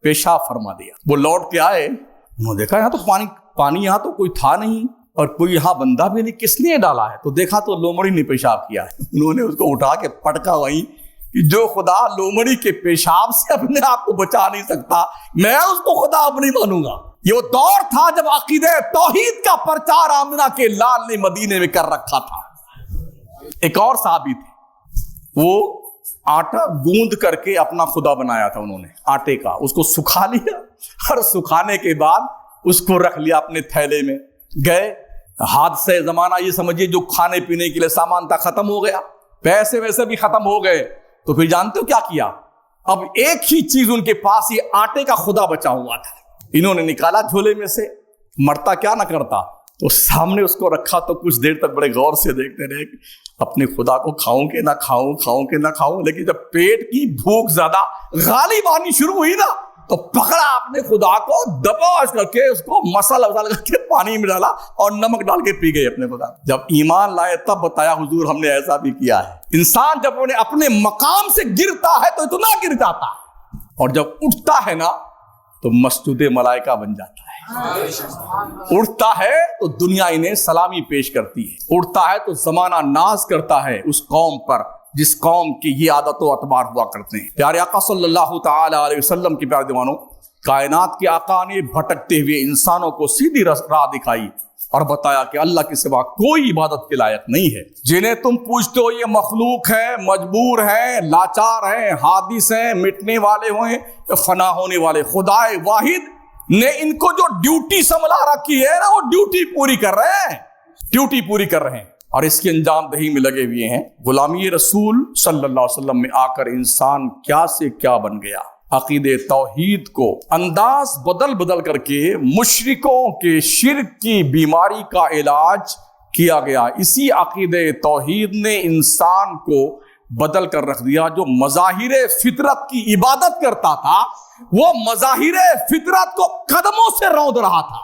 پیشاب فرما دیا۔ وہ لوٹ کے آئے، انہوں نے دیکھا یہاں تو پانی یہاں تو کوئی تھا نہیں اور کوئی یہاں بندہ بھی نہیں، کس نے ڈالا ہے؟ تو دیکھا تو لومڑی نے پیشاب کیا ہے۔ انہوں نے اس کو اٹھا کے پٹکا وہیں کہ جو خدا لومڑی کے پیشاب سے اپنے آپ کو بچا نہیں سکتا، میں اس کو خدا اب نہیں مانوں گا۔ یہ وہ دور تھا جب عقیدہ توحید کا پرچار آمنہ کے لال نے مدینے میں کر رکھا تھا۔ ایک اور صحابی تھے، وہ آٹا گوند کر کے اپنا خدا بنایا تھا انہوں نے، آٹے کا، اس کو سکھا لیا اور سکھانے کے بعد اس کو رکھ لیا اپنے تھیلے میں. گئے, حادثہ زمانہ یہ سمجھیے جو کھانے پینے کے لیے سامان تھا ختم ہو گیا, پیسے ویسے بھی ختم ہو گئے. تو پھر جانتے ہو کیا کیا؟ اب ایک ہی چیز ان کے پاس, یہ آٹے کا خدا بچا ہوا تھا, انہوں نے نکالا جھولے میں سے. مرتا کیا نہ کرتا, تو سامنے اس کو رکھا. تو کچھ دیر تک بڑے غور سے دیکھتے رہے کہ اپنے خدا کو کھاؤں کہ نہ کھاؤں, کھاؤں کہ نہ کھاؤں. لیکن جب پیٹ کی بھوک زیادہ غالب آنی شروع ہوئی نا, تو پکڑا اپنے خدا کو, دبوچ کر کے اس کو مسل کر کے پانی میں ڈالا اور نمک ڈال کے پی گئے اپنے خدا. جب ایمان لائے تب بتایا حضور ہم نے ایسا بھی کیا ہے. انسان جب اپنے مقام سے گرتا ہے تو اتنا گر جاتا ہے, اور جب اٹھتا ہے نا تو مسجد ملائکہ بن جاتا ہے. اٹھتا ہے تو دنیا انہیں سلامی پیش کرتی ہے. اٹھتا ہے تو زمانہ ناز کرتا ہے اس قوم پر جس قوم کی یہ عادت و اعتبار ہوا کرتے ہیں. پیارے آقا صلی اللہ تعالی علیہ وسلم کے پیارے دیوانوں, کائنات کے آقا نے بھٹکتے ہوئے انسانوں کو سیدھی راہ دکھائی اور بتایا کہ اللہ کے سوا کوئی عبادت کے لائق نہیں ہے. جنہیں تم پوچھتے ہو یہ مخلوق ہیں, مجبور ہیں, لاچار ہیں, حادث ہیں, مٹنے والے ہوئے, فنا ہونے والے, خدائے واحد نے ان کو جو ڈیوٹی سنبھلا رکھی ہے نا, وہ ڈیوٹی پوری کر رہے ہیں, ڈیوٹی پوری کر رہے ہیں اور اس کی انجام دہی میں لگے ہوئے ہیں. غلامی رسول صلی اللہ علیہ وسلم میں آ کر انسان کیا سے کیا بن گیا. عقید توحید کو انداز بدل بدل کر کے مشرکوں کے شرک کی بیماری کا علاج کیا گیا. اسی عقید توحید نے انسان کو بدل کر رکھ دیا. جو مظاہر فطرت کی عبادت کرتا تھا وہ مظاہر فطرت کو قدموں سے روند رہا تھا.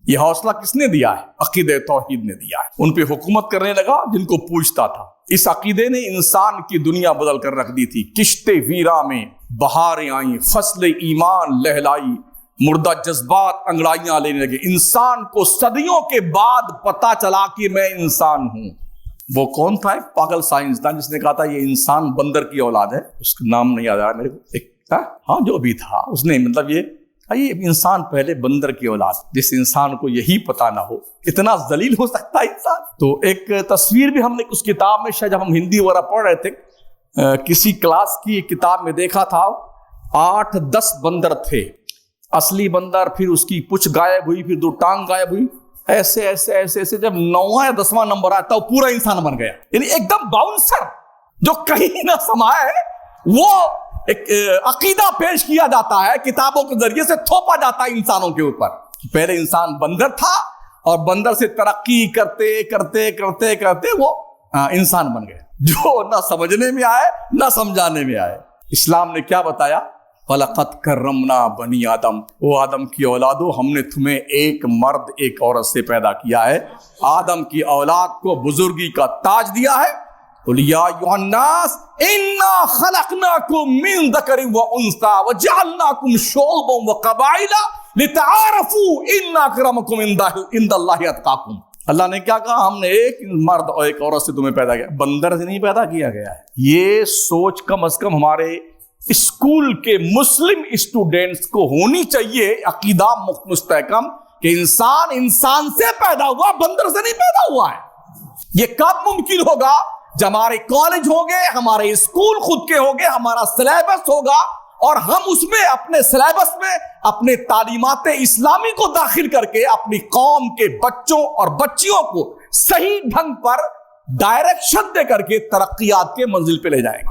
یہ حوصلہ کس نے دیا ہے؟ عقید توحید نے دیا ہے. ان پہ حکومت کرنے لگا جن کو پوجتا تھا. اس عقیدے نے انسان کی دنیا بدل کر رکھ دی تھی. کشت ویرا میں بہاریں آئیں, فصل ایمان لہلائی, مردہ جذبات انگڑائیاں لینے لگے. انسان کو صدیوں کے بعد پتا چلا کہ میں انسان ہوں. وہ کون تھا؟ ایک پاگل سائنسدان جس نے کہا تھا یہ انسان بندر کی اولاد ہے. اس کا نام نہیں یاد آ رہا میرے کو. ایک ہاں جو بھی تھا اس نے مطلب یہ انسان پہلے بندر کی اولاد. جس انسان کو یہی پتا نہ ہو اتنا ذلیل ہو سکتا ہے انسان. تو ایک تصویر بھی ہم نے اس کتاب میں شاید جب ہم ہندی وغیرہ پڑھ رہے تھے کسی کلاس کی کتاب میں دیکھا تھا 8-10 بندر تھے. اصلی بندر, پھر اس کی پچھ غائب ہوئی, پھر 2 ٹانگ غائب ہوئی, ایسے ایسے ایسے ایسے. جب 9واں یا 10واں نمبر آتا وہ پورا انسان بن گیا. یعنی ایک دم باؤنسر جو کہیں نہ سمائے. وہ ایک عقیدہ پیش کیا جاتا ہے کتابوں کے ذریعے سے, تھوپا جاتا ہے انسانوں کے اوپر. پہلے انسان بندر تھا اور بندر سے ترقی کرتے کرتے کرتے کرتے وہ انسان بن گئے, جو نہ سمجھنے میں آئے نہ سمجھانے میں آئے. اسلام نے کیا بتایا؟ وَلَقَدْ كَرَّمْنَا بَنِي آدم, وہ آدم کی اولادو ہم نے تمہیں ایک مرد ایک عورت سے پیدا کیا ہے. آدم کی اولاد کو بزرگی کا تاج دیا ہے. قُلْ يَا أَيُّهَا النَّاسُ إِنَّا خَلَقْنَاكُم مِّن ذَكَرٍ وَأُنثَىٰ وَجَعَلْنَاكُمْ شُعُوبًا وَقَبَائِلَ لِتَعَارَفُوا إِنَّ أَكْرَمَكُمْ عِندَ اللَّهِ أَتْقَاكُمْ. اللہ نے کیا کہا؟ ہم نے ایک مرد اور ایک عورت سے تمہیں پیدا کیا, بندر سے نہیں پیدا کیا گیا ہے. یہ سوچ کم از کم ہمارے اسکول کے مسلم اسٹوڈینٹس کو ہونی چاہیے, عقیدہ مستحکم کہ انسان انسان سے پیدا ہوا, بندر سے نہیں پیدا ہوا ہے. یہ کب ممکن ہوگا؟ جب ہمارے کالج ہوں گے, ہمارے اسکول خود کے ہوں گے, ہمارا سلیبس ہوگا اور ہم اس میں اپنے سلیبس میں اپنے تعلیمات اسلامی کو داخل کر کے اپنی قوم کے بچوں اور بچیوں کو صحیح ڈھنگ پر ڈائریکشن دے کر کے ترقیات کے منزل پہ لے جائیں گے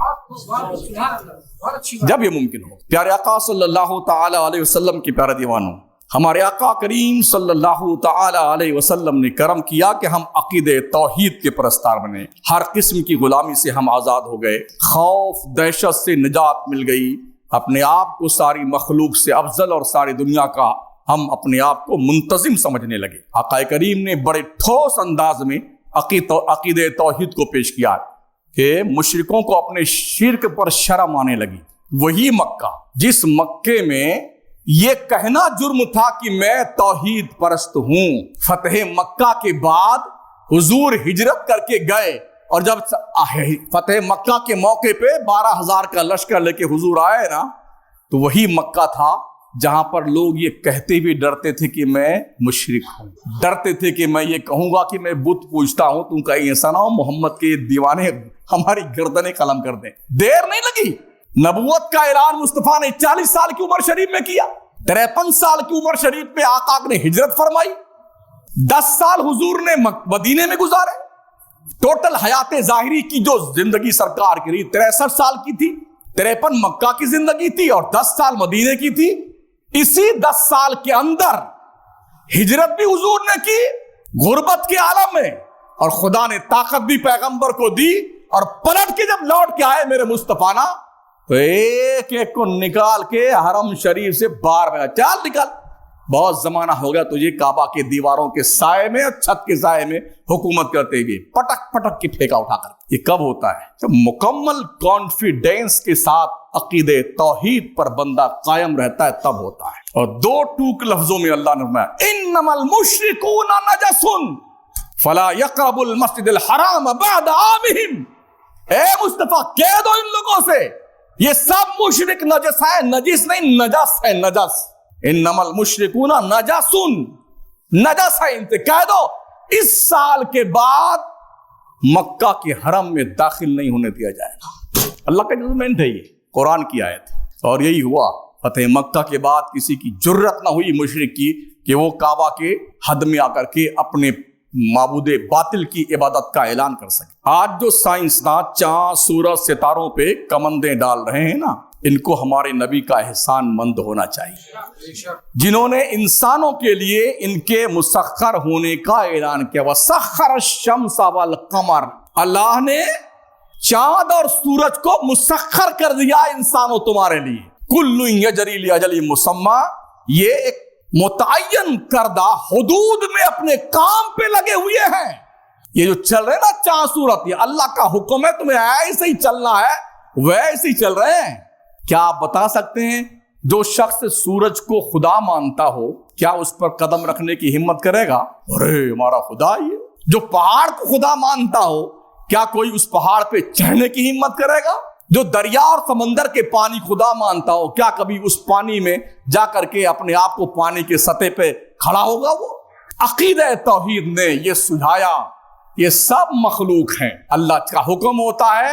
جب یہ ممکن ہو. پیارے آقا صلی اللہ تعالی علیہ وسلم کی پیارے دیوانوں, ہمارے آقا کریم صلی اللہ تعالی علیہ وسلم نے کرم کیا کہ ہم عقید توحید کے پرستار بنے. ہر قسم کی غلامی سے ہم آزاد ہو گئے, خوف دہشت سے نجات مل گئی, اپنے آپ کو ساری مخلوق سے افضل اور ساری دنیا کا ہم اپنے آپ کو منتظم سمجھنے لگے. آقا کریم نے بڑے ٹھوس انداز میں عقید توحید کو پیش کیا کہ مشرکوں کو اپنے شرک پر شرم آنے لگی. وہی مکہ جس مکے میں یہ کہنا جرم تھا کہ میں توحید پرست ہوں. فتح مکہ کے بعد حضور ہجرت کر کے گئے اور جب فتح مکہ کے موقع پہ 12,000 کا لشکر لے کے حضور آئے نا, تو وہی مکہ تھا جہاں پر لوگ یہ کہتے بھی ڈرتے تھے کہ میں مشرک ہوں, ڈرتے تھے کہ میں یہ کہوں گا کہ میں بت پوجتا ہوں, تم کہیں ایسا نہ ہو محمد کے دیوانے ہماری گردنیں قلم کر دیں. دیر نہیں لگی, نبوت کا اعلان مصطفیٰ نے 40 سال کی عمر شریف میں کیا. 53 سال کی عمر شریف پہ آقا نے ہجرت فرمائی، 10 سال حضور نے مدینے میں گزارے، ٹوٹل حیات ظاہری کی جو زندگی سرکار کی رہی 63 سال کی تھی، 53 مکہ کی زندگی تھی اور 10 سال مدینے کی تھی۔ اسی 10 سال کے اندر ہجرت بھی حضور نے کی غربت کے عالم میں، اور خدا نے طاقت بھی پیغمبر کو دی، اور پلٹ کے جب لوٹ کے آئے میرے مصطفیٰ نا تو ایک ایک کو نکال کے حرم شریف سے باہر میں چال نکال، بہت زمانہ ہو گیا تجھے کعبہ کے دیواروں کے سائے میں اور چھت کے سائے میں حکومت کرتے ہوئے، پٹک پٹک کے پھینکا اٹھا کر۔ یہ کب ہوتا ہے؟ جب مکمل کانفیڈینس کے ساتھ عقیدے توحید پر بندہ قائم رہتا ہے، تب ہوتا ہے۔ اور 2 ٹوک لفظوں میں اللہ نے فرمایا انما المشرکون نجس فلا يقربوا المسجد الحرام بعد عامهم۔ اے مصطفیٰ کہہ دو ان لوگوں سے یہ سب مشرک نجس ہے، نجس نہیں نجس ہے، نجس۔ انما المشرکون نجس، نجس ہے، ان سے کہہ دو اس سال کے بعد مکہ کے حرم میں داخل نہیں ہونے دیا جائے گا۔ اللہ کا ججمنٹ ہے، یہ قرآن کی آیت ہے، اور یہی ہوا۔ فتح مکہ کے بعد کسی کی جرت نہ ہوئی مشرک کی کہ وہ کعبہ کے حد میں آ کر کے اپنے معبود باطل کی عبادت کا اعلان کر سکے۔ آج جو سائنسداں چاند سورج ستاروں پہ کمندیں ڈال رہے ہیں نا، ان کو ہمارے نبی کا احسان مند ہونا چاہیے، جنہوں نے انسانوں کے لیے ان کے مسخر ہونے کا اعلان کیا۔ وَسَخَّرَ الشَّمْسَ وَالْقَمَرَ، اللہ نے چاند اور سورج کو مسخر کر دیا انسانوں تمہارے لیے۔ کُلٌّ یجری لِأَجَلٍ مُّسَمًّى، یہ ایک متعین کردہ حدود میں اپنے کام پہ لگے ہوئے ہیں۔ یہ جو چل رہے ہیں نا چاند سورج، یہ اللہ کا حکم ہے، تمہیں ایسے ہی چلنا ہے، ویسے ہی چل رہے ہیں۔ کیا آپ بتا سکتے ہیں جو شخص سورج کو خدا مانتا ہو کیا اس پر قدم رکھنے کی ہمت کرے گا؟ ارے ہمارا خدا ہی ہے۔ جو پہاڑ کو خدا مانتا ہو کیا کوئی اس پہاڑ پہ چڑھنے کی ہمت کرے گا؟ جو دریا اور سمندر کے پانی خدا مانتا ہو کیا کبھی اس پانی میں جا کر کے اپنے آپ کو پانی کے سطح پہ کھڑا ہوگا؟ وہ عقیدہ توحید نے یہ سجھایا یہ سب مخلوق ہیں، اللہ کا حکم ہوتا ہے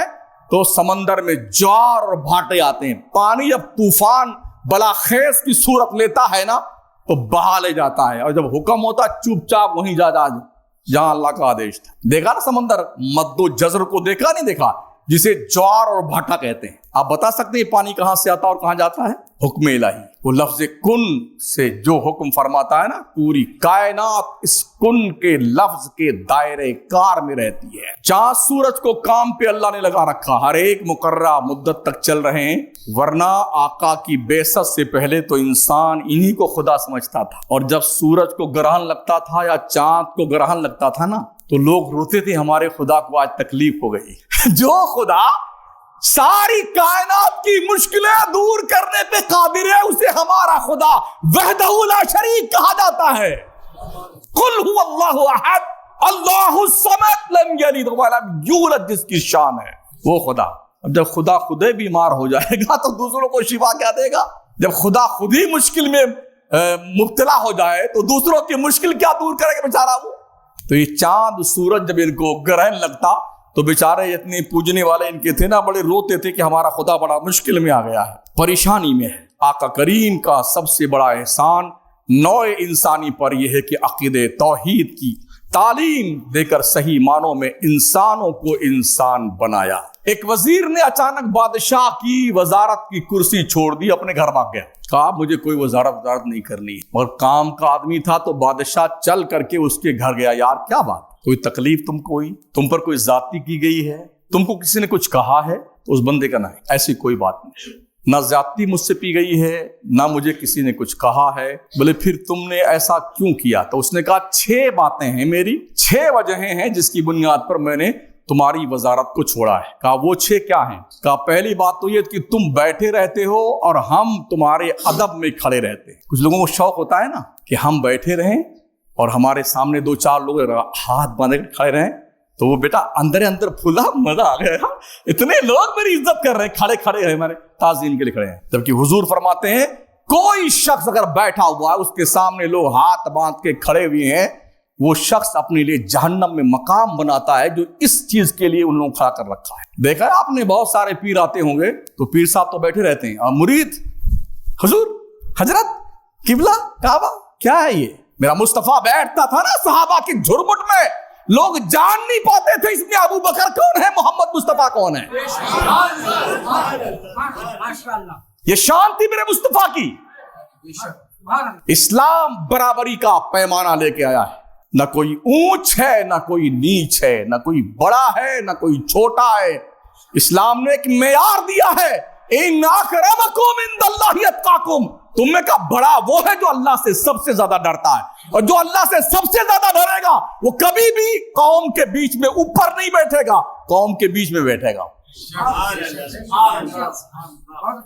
تو سمندر میں جوار اور بھاٹے آتے ہیں، پانی جب طوفان بلاخیز کی صورت لیتا ہے نا تو بہا لے جاتا ہے، اور جب حکم ہوتا ہے چپ چاپ وہیں جا جہاں اللہ کا آدیش تھا۔ دیکھا نا سمندر مد و جزر کو، دیکھا نہیں دیکھا، جسے جوار اور بھاٹا کہتے ہیں۔ آپ بتا سکتے ہیں پانی کہاں سے آتا اور کہاں جاتا ہے؟ حکم الہی، وہ لفظ کن سے جو حکم فرماتا ہے نا، پوری کائنات اس کن کے لفظ کے دائرے کار میں رہتی ہے۔ چاند سورج کو کام پہ اللہ نے لگا رکھا، ہر ایک مقررہ مدت تک چل رہے ہیں، ورنہ آقا کی بعثت سے پہلے تو انسان انہی کو خدا سمجھتا تھا، اور جب سورج کو گرہن لگتا تھا یا چاند کو گرہن لگتا تھا نا تو لوگ روتے تھے ہمارے خدا کو آج تکلیف ہو گئی۔ جو خدا ساری کائنات کی مشکلیں دور کرنے پہ قادر ہے اسے ہمارا خدا وحدہ لا شریک کہا جاتا ہے۔ قل هو اللہ احد اللہ الصمد لم یلد ولم یولد، جس کی شان ہے وہ خدا۔ اب جب خدا خود ہی بیمار ہو جائے گا تو دوسروں کو شفا کیا دے گا؟ جب خدا خود ہی مشکل میں مبتلا ہو جائے تو دوسروں کی مشکل کیا دور کرے گا بیچارہ وہ؟ تو یہ چاند سورج جب ان کو گرہن لگتا تو بیچارے اتنے پوجنے والے ان کے تھے نا، بڑے روتے تھے کہ ہمارا خدا بڑا مشکل میں آ گیا ہے، پریشانی میں ہے۔ آقا کریم کا سب سے بڑا احسان نوع انسانی پر یہ ہے کہ عقیدہ توحید کی تعلیم دے کر صحیح معنوں میں انسانوں کو انسان بنایا۔ ایک وزیر نے اچانک بادشاہ کی وزارت کی کرسی چھوڑ دی، اپنے گھر بھاگ گیا، کہا مجھے کوئی وزارت نہیں کرنی، اور کام کا آدمی تھا تو بادشاہ چل کر کے اس کے گھر گیا، یار کیا بات، کوئی تکلیف تم کو ہوئی، تم پر کوئی زیادتی کی گئی ہے، تم کو کسی نے کچھ کہا ہے؟ تو اس بندے کا نہیں، ایسی کوئی بات نہیں، نہ زیادتی مجھ سے پی گئی ہے نہ مجھے کسی نے کچھ کہا ہے۔ بولے پھر تم نے ایسا کیوں کیا؟ تو اس نے کہا 6 باتیں ہیں میری، 6 وجہیں ہیں جس کی بنیاد پر میں نے تمہاری وزارت کو چھوڑا ہے۔ کہا وہ 6 کیا ہیں؟ کہا پہلی بات تو یہ کہ تم بیٹھے رہتے ہو اور ہم تمہارے ادب میں کھڑے رہتے ہیں۔ کچھ لوگوں کو شوق ہوتا ہے نا کہ ہم بیٹھے رہیں اور ہمارے سامنے 2-4 لوگ ہاتھ باندھے کھڑے رہیں، تو وہ بیٹا اندر پھولا مزہ آ گیا، اتنے لوگ میری عزت کر رہے ہیں، کھڑے کھڑے ہیں، ہمارے تعظیم کے لیے کھڑے ہیں۔ جبکہ حضور فرماتے ہیں کوئی شخص اگر بیٹھا ہوا ہے اس کے سامنے لوگ ہاتھ باندھ کے کھڑے ہوئے ہیں، وہ شخص اپنے لیے جہنم میں مقام بناتا ہے جو اس چیز کے لیے ان لوگوں کھڑا کر رکھا ہے۔ دیکھا ہے آپ نے بہت سارے پیر آتے ہوں گے تو پیر صاحب تو بیٹھے رہتے ہیں، اور مرید حضور حضرت قبلہ کعبہ کیا ہے یہ؟ میرا مصطفیٰ بیٹھتا تھا نا صحابہ کی جھرمٹ میں، لوگ جان نہیں پاتے تھے اس میں ابو بکر کون ہے، محمد مصطفیٰ کون ہے۔ یہ شان تھی میرے مصطفیٰ کی۔ اسلام برابری کا پیمانہ لے کے آیا ہے، نہ کوئی اونچ ہے نہ کوئی نیچ ہے، نہ کوئی بڑا ہے نہ کوئی چھوٹا ہے۔ اسلام نے ایک معیار دیا ہے، ان اکرمکم عند اللہ اتقاکم، تم میں کا بڑا وہ ہے جو اللہ سے سب سے زیادہ ڈرتا ہے، اور جو اللہ سے سب سے زیادہ ڈرے گا وہ کبھی بھی قوم کے بیچ میں اوپر نہیں بیٹھے گا، قوم کے بیچ میں بیٹھے گا۔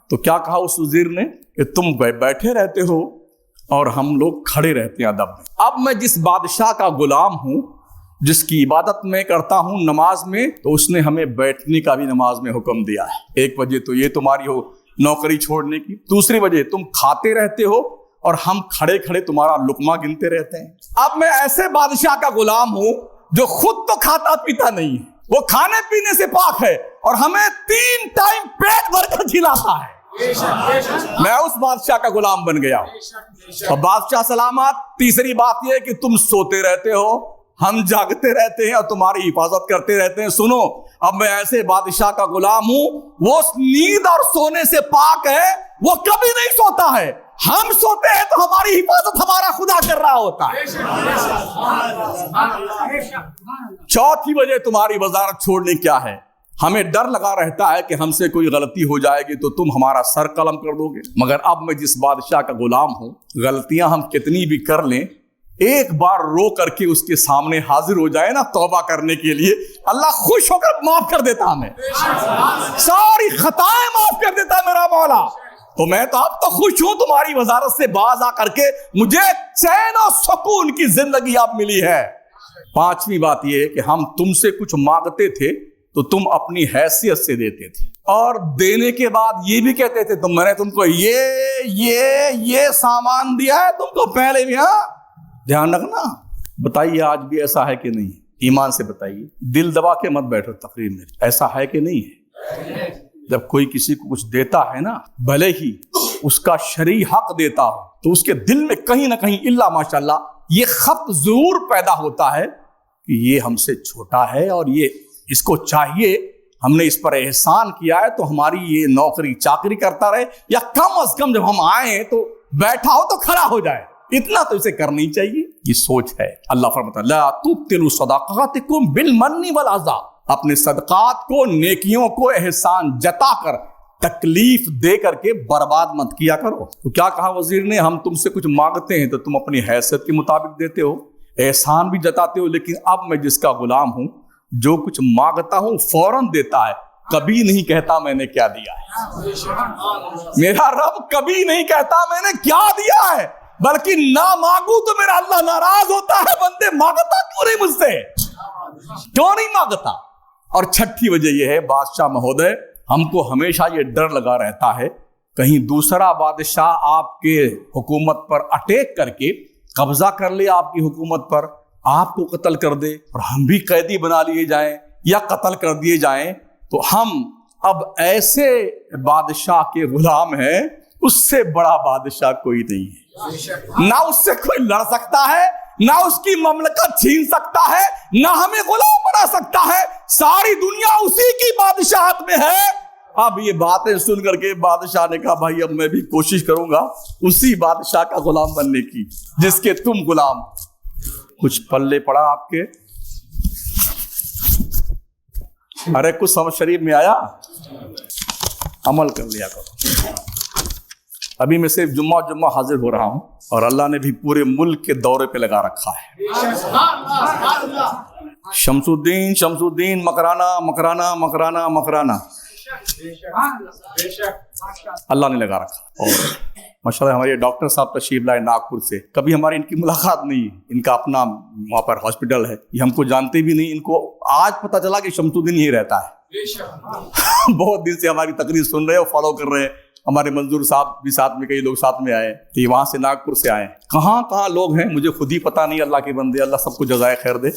تو کیا کہا اس وزیر نے کہ تم بیٹھے رہتے ہو اور ہم لوگ کھڑے رہتے ہیں ادب میں۔ اب میں جس بادشاہ کا غلام ہوں، جس کی عبادت میں کرتا ہوں نماز میں، تو اس نے ہمیں بیٹھنے کا بھی نماز میں حکم دیا ہے۔ ایک وجہ تو یہ تمہاری ہو نوکری چھوڑنے کی، دوسری وجہ تم کھاتے رہتے ہو اور ہم کھڑے کھڑے تمہارا لقمہ گنتے رہتے ہیں۔ اب میں ایسے بادشاہ کا غلام ہوں جو خود تو کھاتا پیتا نہیں ہے، وہ کھانے پینے سے پاک ہے اور ہمیں 3 ٹائم پیٹ بھر کر کھلاتا ہے۔ میں اس بادشاہ کا غلام بن گیا ہوں۔ اور بادشاہ سلامت، تیسری بات یہ کہ تم سوتے رہتے ہو، ہم جاگتے رہتے ہیں اور تمہاری حفاظت کرتے رہتے ہیں۔ سنو، اب میں ایسے بادشاہ کا غلام ہوں، وہ نیند اور سونے سے پاک ہے، وہ کبھی نہیں سوتا ہے۔ ہم سوتے ہیں تو ہماری حفاظت ہمارا خدا کر رہا ہوتا ہے۔ چوتھی وجہ تمہاری وزارت چھوڑنے کیا ہے؟ ہمیں ڈر لگا رہتا ہے کہ ہم سے کوئی غلطی ہو جائے گی تو تم ہمارا سر قلم کر دو گے۔ مگر اب میں جس بادشاہ کا غلام ہوں، غلطیاں ہم کتنی بھی کر لیں، ایک بار رو کر کے اس کے سامنے حاضر ہو جائے نا توبہ کرنے کے لیے، اللہ خوش ہو کر معاف کر دیتا ہمیں، ساری خطائیں معاف کر دیتا ہے میرا مولا۔ تو میں تو اب تو خوش ہوں تمہاری وزارت سے باز آ کر کے، مجھے چین و سکون کی زندگی اب ملی ہے۔ پانچویں بات یہ ہے کہ ہم تم سے کچھ مانگتے تھے تو تم اپنی حیثیت سے دیتے تھے، اور دینے کے بعد یہ بھی کہتے تھے میں نے تم کو یہ سامان دیا ہے تم کو پہلے بھی۔ ہاں دھیان رکھنا۔ بتائیے آج بھی ایسا ہے کہ نہیں؟ ایمان سے بتائیے، دل دبا کے مت بیٹھو تقریر میں، ایسا ہے کہ نہیں ہے؟ جب کوئی کسی کو کچھ دیتا ہے نا، بھلے ہی اس کا شرعی حق دیتا ہو، تو اس کے دل میں کہیں نہ کہیں الا ماشاءاللہ یہ خط ضرور پیدا ہوتا ہے کہ یہ ہم سے چھوٹا ہے اور یہ اس کو چاہیے ہم نے اس پر احسان کیا ہے تو ہماری یہ نوکری چاکری کرتا رہے، یا کم از کم جب ہم آئیں تو بیٹھا ہو تو کھڑا ہو جائے، اتنا تو اسے کرنی چاہیے۔ یہ سوچ ہے۔ اللہ فرماتا ہے لا تبطلوا صدقاتکم بالمن والعذا، اپنے صدقات کو، نیکیوں کو احسان جتا کر، تکلیف دے کر کے برباد مت کیا کرو۔ تو کیا کہا وزیر نے؟ ہم تم سے کچھ مانگتے ہیں تو تم اپنی حیثیت کے مطابق دیتے ہو، احسان بھی جتاتے ہو، لیکن اب میں جس کا غلام ہوں، جو کچھ مانگتا ہوں فوراً دیتا ہے، کبھی نہیں کہتا میں نے کیا دیا ہے۔ میرا رب کبھی نہیں کہتا میں نے کیا دیا ہے، بلکہ نہ مانگوں تو میرا اللہ ناراض ہوتا ہے، بندے مانگتا کیوں نہیں مجھ سے، کیوں نہیں مانگتا؟ اور چھٹی وجہ یہ ہے بادشاہ مہودے، ہم کو ہمیشہ یہ ڈر لگا رہتا ہے کہیں دوسرا بادشاہ آپ کے حکومت پر اٹیک کر کے قبضہ کر لے، آپ کی حکومت پر آپ کو قتل کر دے اور ہم بھی قیدی بنا لیے جائیں یا قتل کر دیے جائیں، تو ہم اب ایسے بادشاہ کے غلام ہیں، اس سے بڑا بادشاہ کوئی نہیں ہے، نہ اس سے کوئی لڑ سکتا ہے، نہ اس کی مملکت چھین سکتا ہے، نہ ہمیں غلام بنا سکتا ہے، ساری دنیا اسی کی بادشاہت میں ہے۔ اب یہ باتیں سن کر کے بادشاہ نے کہا بھائی اب میں بھی کوشش کروں گا اسی بادشاہ کا غلام بننے کی جس کے تم غلام۔ کچھ پلے پڑا آپ کے؟ ارے کچھ سمجھ شریف میں آیا؟ عمل کر لیا کرو۔ ابھی میں صرف جمعہ حاضر ہو رہا ہوں اور اللہ نے بھی پورے ملک کے دورے پہ لگا رکھا ہے۔ شمس الدین مکرانا اللہ نے لگا رکھا۔ اور ماشاءاللہ ہمارے ڈاکٹر صاحب تشریف لائے ناگپور سے، کبھی ہماری ان کی ملاقات نہیں، ان کا اپنا وہاں پر ہاسپٹل ہے، یہ ہم کو جانتے بھی نہیں، ان کو آج پتہ چلا کہ شمس الدین ہی رہتا ہے۔ بہت دن سے ہماری تقریر سن رہے اور فالو کر رہے ہیں، ہمارے منظور صاحب بھی ساتھ میں، کئی لوگ ساتھ میں آئے، یہ وہاں سے ناگپور سے آئے، کہاں لوگ ہیں مجھے خود ہی پتہ نہیں، اللہ کے بندے، اللہ سب کو جزائے خیر دے۔